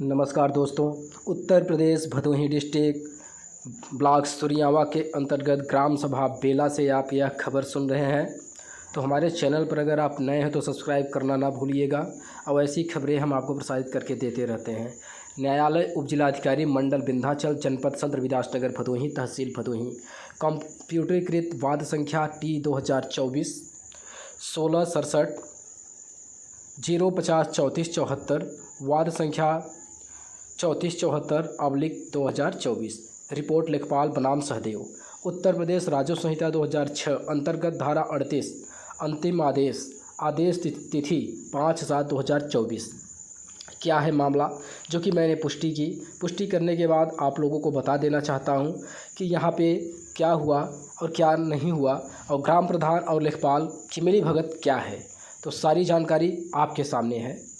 नमस्कार दोस्तों। Uttar Pradesh Bhadohi district block Suriyawan के अंतर्गत ग्राम सभा बेला से आप यह खबर सुन रहे हैं। तो हमारे चैनल पर अगर आप नए हैं तो सब्सक्राइब करना ना भूलिएगा और ऐसी खबरें हम आपको प्रसारित करके देते रहते हैं। न्यायालय उपजिलाधिकारी मंडल विंध्याचल जनपद सदर विलासनगर भदोही तहसील भदोही कंप्यूटरीकृत वाद संख्या T 2024 1667 050 34 74 वाद संख्या 3474/2024। रिपोर्ट लेखपाल बनाम सहदेव। उत्तर प्रदेश राजस्व संहिता 2006 अंतर्गत धारा 38 अंतिम आदेश तिथि 5/7/2024। क्या है मामला, जो कि मैंने पुष्टि करने के बाद आप लोगों को बता देना चाहता हूं कि यहाँ पे क्या हुआ और क्या नहीं हुआ और ग्राम प्रधान और लेखपाल की मिलीभगत क्या है। तो सारी जानकारी आपके सामने है।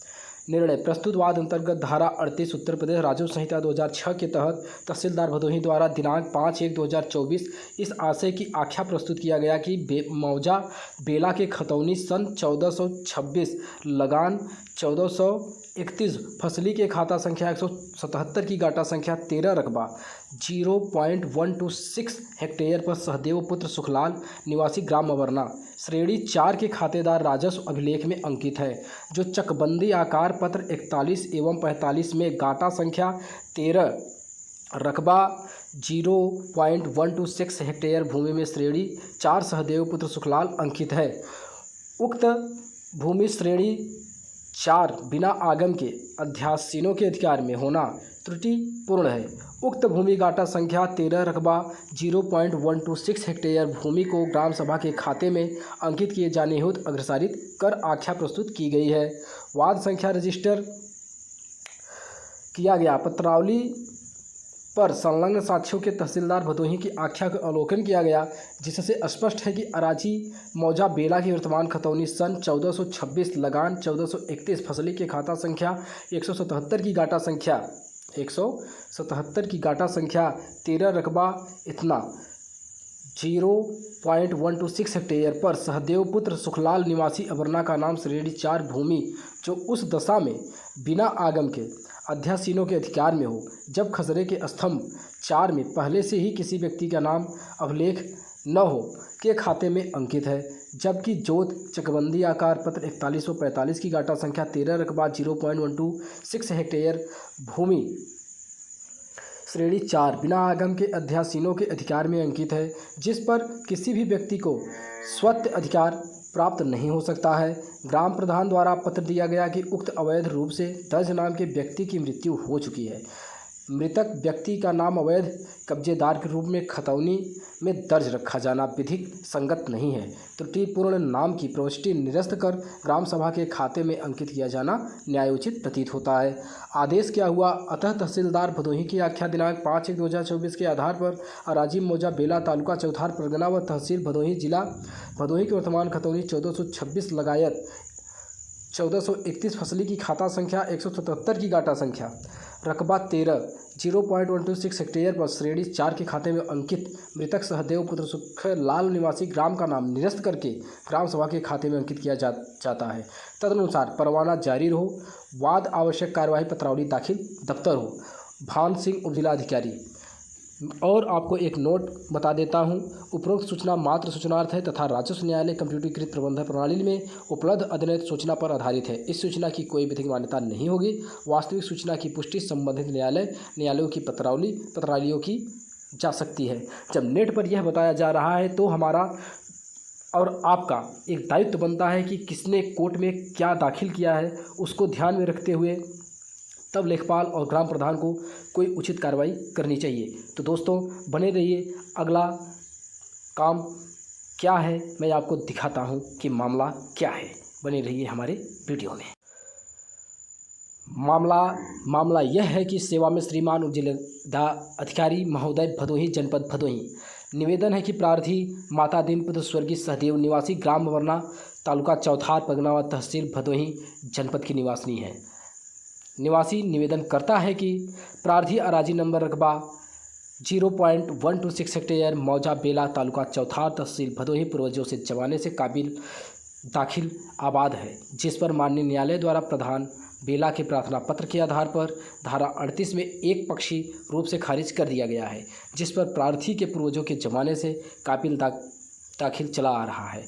निर्णय प्रस्तुत वाद अंतर्गत धारा 38 उत्तर प्रदेश राजस्व संहिता 2006 के तहत तहसीलदार भदोही द्वारा दिनांक 5/1/2024 इस आशय की आख्या प्रस्तुत किया गया कि मौजा बेला के खतौनी सन 1426 लगान 1431 फसली के खाता संख्या 177 की गाटा संख्या 13 रकबा 0.126 हेक्टेयर पर सहदेव पुत्र सुखलाल निवासी ग्राम अवरना श्रेणी 4 के खातेदार राजस्व अभिलेख में अंकित है, जो चकबंदी आकार पत्र 41 एवं 45 में गाटा संख्या 13 रकबा 0.126 हेक्टेयर भूमि में श्रेणी 4 सहदेव पुत्र सुखलाल अंकित है। उक्त भूमि श्रेणी 4 बिना आगम के अध्यासीनों के अधिकार में होना त्रुटिपूर्ण है। उक्त भूमि गाटा संख्या 13 रकबा 0.126 हेक्टेयर भूमि को ग्राम सभा के खाते में अंकित किए जाने हेतु अग्रसारित कर आख्या प्रस्तुत की गई है। वाद संख्या रजिस्टर किया गया पत्रावली पर संलग्न साक्ष्यों के तहसीलदार भदोही की आख्या का अवलोकन किया गया, जिससे स्पष्ट है कि अराजी मौजा बेला की वर्तमान खतौनी सन 1426 लगान 1431 फसली के खाता संख्या 177 की गाटा संख्या 13 रकबा इतना 0.126 हेक्टेयर पर सहदेव पुत्र सुखलाल निवासी अवरना का नाम श्रेणी 4 भूमि जो उस दशा में बिना आगम के अध्यासीनों के अधिकार में हो, जब खसरे के स्तंभ 4 में पहले से ही किसी व्यक्ति का नाम अभिलेख न हो के खाते में अंकित है, जबकि जोत चकबंदी आकार पत्र 41 व 45 की गाटा संख्या 13 रकबा 0.126 हेक्टेयर भूमि श्रेणी 4 बिना आगम के अध्यासीनों के अधिकार में अंकित है, जिस पर किसी भी व्यक्ति को स्वत्व अधिकार प्राप्त नहीं हो सकता है। ग्राम प्रधान द्वारा पत्र दिया गया कि उक्त अवैध रूप से दर्ज नाम के व्यक्ति की मृत्यु हो चुकी है। मृतक व्यक्ति का नाम अवैध कब्जेदार के रूप में खतौनी में दर्ज रखा जाना विधिक संगत नहीं है। त्रुटिपूर्ण नाम की प्रविष्टि निरस्त कर ग्राम सभा के खाते में अंकित किया जाना न्यायोचित प्रतीत होता है। आदेश क्या हुआ? अतः तहसीलदार भदोही की आख्या दिनांक 5/1/2024 के आधार पर अराजी मौजा बेला तालुका चौथार परगना व तहसील भदोही जिला भदोही की वर्तमान खतौनी 1426 लगायत 1431 फसली की खाता संख्या 177 की गाटा संख्या रकबा 13 0.126 हेक्टेयर पर श्रेणी 4 के खाते में अंकित मृतक सहदेव पुत्र सुखलाल निवासी ग्राम का नाम निरस्त करके ग्राम सभा के खाते में अंकित किया जाता है। तदनुसार परवाना जारी रहो। वाद आवश्यक कार्यवाही पत्रावली दाखिल दफ्तर हो। भान सिंह उपजिलाधिकारी। और आपको एक नोट बता देता हूं, उपरोक्त सूचना मात्र सूचनार्थ है तथा राजस्व न्यायालय कंप्यूटरीकृत प्रबंधन प्रणाली में उपलब्ध अध्ययन सूचना पर आधारित है। इस सूचना की कोई विधिक मान्यता नहीं होगी। वास्तविक सूचना की पुष्टि संबंधित न्यायालयों की पत्रावलियों की जा सकती है। जब नेट पर यह बताया जा रहा है तो हमारा और आपका एक दायित्व बनता है कि किसने कोर्ट में क्या दाखिल किया है, उसको ध्यान में रखते हुए तब लेखपाल और ग्राम प्रधान को कोई उचित कार्रवाई करनी चाहिए। तो दोस्तों बने रहिए, अगला काम क्या है मैं आपको दिखाता हूं कि मामला क्या है। बने रहिए हमारे वीडियो में। मामला यह है कि सेवा में श्रीमान उपजिलाधिकारी महोदय भदोही जनपद भदोही निवेदन है कि प्रार्थी माता दीनपुत्र स्वर्गीय सहदेव निवासी ग्राम वरना तालुका चौथार परगना व तहसील भदोही जनपद की निवासी निवेदन करता है कि प्रार्थी अराजी नंबर रकबा 0.126 हेक्टेयर मौजा बेला तालुका चौथार तहसील भदोही पूर्वजों से जमाने से काबिल दाखिल आबाद है, जिस पर माननीय न्यायालय द्वारा प्रधान बेला के प्रार्थना पत्र के आधार पर धारा 38 में एक पक्षी रूप से खारिज कर दिया गया है, जिस पर प्रार्थी के पूर्वजों के ज़माने से काबिल दाखिल चला आ रहा है।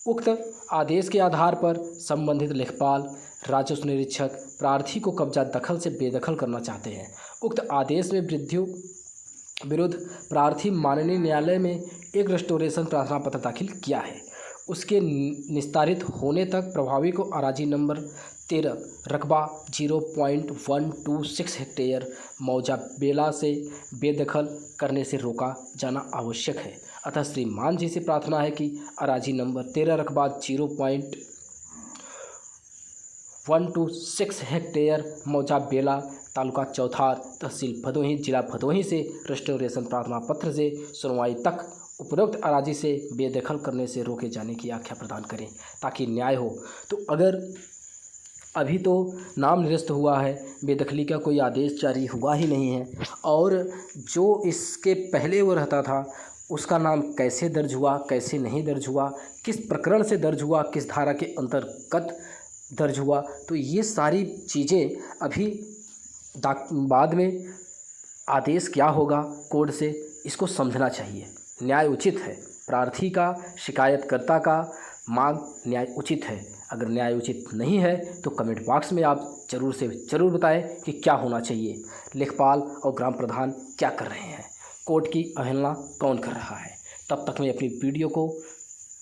उक्त आदेश के आधार पर संबंधित लेखपाल, राजस्व निरीक्षक प्रार्थी को कब्जा दखल से बेदखल करना चाहते हैं। उक्त आदेश में विरुद्ध प्रार्थी माननीय न्यायालय में एक रेस्टोरेशन प्रार्थना पत्र दाखिल किया है। उसके निस्तारित होने तक प्रभावी को अराजी नंबर 13 रकबा 0.126 हेक्टेयर मौजा बेला से बेदखल करने से रोका जाना आवश्यक है। अतः श्री मान जी से प्रार्थना है कि अराजी नंबर 13 रकबा 0.126 हेक्टेयर मौजा बेला, तालुका चौथार, तहसील भदोही, जिला भदोही से रेस्टोरेशन प्रार्थना पत्र से सुनवाई तक उपरोक्त अराजी से बेदखल करने से रोके जाने की आज्ञा प्रदान करें ताकि न्याय हो। तो अगर अभी तो नाम निरस्त हुआ है, बेदखली का कोई आदेश जारी हुआ ही नहीं है, और जो इसके पहले वो रहता था उसका नाम कैसे दर्ज हुआ, कैसे नहीं दर्ज हुआ, किस प्रकरण से दर्ज हुआ, किस धारा के अंतर्गत दर्ज हुआ, तो ये सारी चीज़ें अभी बाद में आदेश क्या होगा कोर्ट से, इसको समझना चाहिए। न्याय उचित है, प्रार्थी का, शिकायतकर्ता का मांग न्याय उचित है। अगर न्याय उचित नहीं है तो कमेंट बॉक्स में आप ज़रूर से ज़रूर बताएं कि क्या होना चाहिए, लेखपाल और ग्राम प्रधान क्या कर रहे हैं, कोर्ट की अवहेलना कौन कर रहा है। तब तक मैं अपनी वीडियो को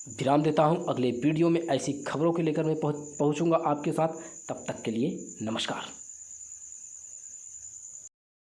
विराम देता हूं। अगले वीडियो में ऐसी खबरों के लेकर मैं पहुंचूंगा आपके साथ। तब तक के लिए नमस्कार।